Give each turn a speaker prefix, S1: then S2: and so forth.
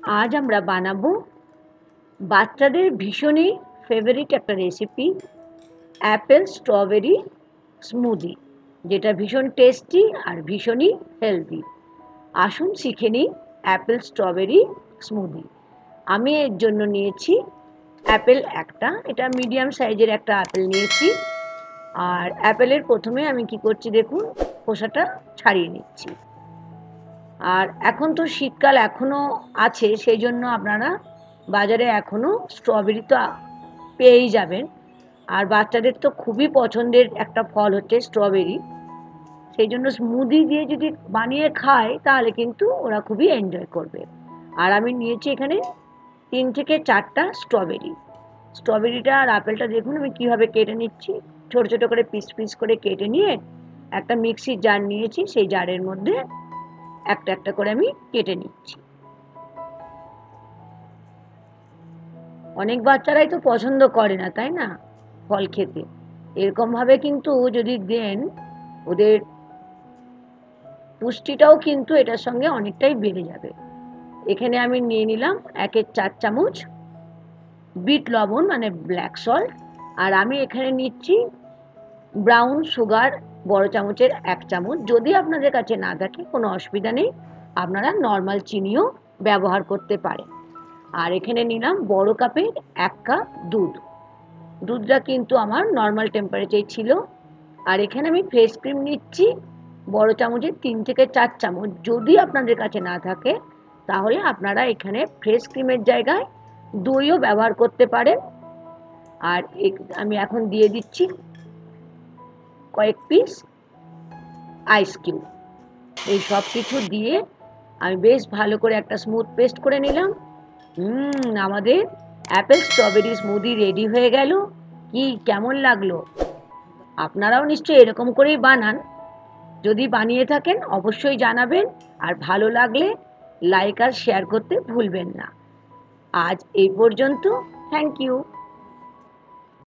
S1: আজ আমরা বানাবো বাচ্চাদের ভীষণই ফেভারিট একটা রেসিপি, অ্যাপেল স্ট্রবেরি স্মুদি, যেটা ভীষণ টেস্টি আর ভীষণই হেলদি। আসুন শিখে নিই অ্যাপেল স্ট্রবেরি স্মুদি। আমি এর জন্য নিয়েছি অ্যাপেল একটা, এটা মিডিয়াম সাইজের একটা অ্যাপেল নিয়েছি। আর অ্যাপেলের প্রথমে আমি কি করছি দেখুন, খোসাটা ছাড়িয়ে নিচ্ছি। আর এখন তো শীতকাল এখনও আছে, সেই জন্য আপনারা বাজারে এখনও স্ট্রবেরি তো পেয়েই যাবেন। আর বাচ্চাদের তো খুবই পছন্দের একটা ফল হচ্ছে স্ট্রবেরি, সেই জন্য স্মুদি দিয়ে যদি বানিয়ে খায় তাহলে কিন্তু ওরা খুবই এনজয় করবে। আর আমি নিয়েছি এখানে 3 থেকে 4টা স্ট্রবেরি। স্ট্রবেরিটা আর আপেলটা দেখুন আমি কীভাবে কেটে নিচ্ছি, ছোটো ছোটো করে পিস পিস করে কেটে নিয়ে একটা মিক্সির জার নিয়েছি, সেই জারের মধ্যে একটা একটা করে আমি কেটে নিচ্ছি। অনেক বাচ্চারাই তো পছন্দ করে না, তাই না, ফল খেতে। এরকমভাবে কিন্তু যদি দেন, ওদের পুষ্টিটাও কিন্তু এটার সঙ্গে অনেকটাই বেড়ে যাবে। এখানে আমি নিয়ে নিলাম 1/4 চামচ বিট লবণ মানে ব্ল্যাক সল্ট। আর আমি এখানে নিচ্ছি ব্রাউন সুগার, বড় চামচের 1 চামচ। যদি আপনাদের কাছে না থাকে কোনো অসুবিধা নেই, আপনারা নর্মাল চিনিও ব্যবহার করতে পারেন। আর এখানে নিলাম বড় কাপের 1 কাপ দুধ। দুধটা কিন্তু আমার নর্মাল টেম্পারেচারে ছিল। আর এখানে আমি ফ্রেশ ক্রিম নিচ্ছি বড় চামচের 3 থেকে 4 চামচ। যদি আপনাদের কাছে না থাকে তাহলে আপনারা এখানে ফ্রেশ ক্রিমের জায়গায় দইও ব্যবহার করতে পারেন। আর আমি এখন দিয়ে দিচ্ছি কয়েক পিস আইস কিউব। এই সব কিছু দিয়ে আমি বেশ ভালো করে একটা স্মুথ পেস্ট করে নিলাম। আমাদের অ্যাপেল স্ট্রবেরি স্মুদি রেডি হয়ে গেল। কি কেমন লাগলো? আপনারাও নিশ্চয়ই এরকম করেই বানান। যদি বানিয়ে থাকেন অবশ্যই জানাবেন, আর ভালো লাগলে লাইক আর শেয়ার করতে ভুলবেন না। আজ এই পর্যন্ত। Thank you.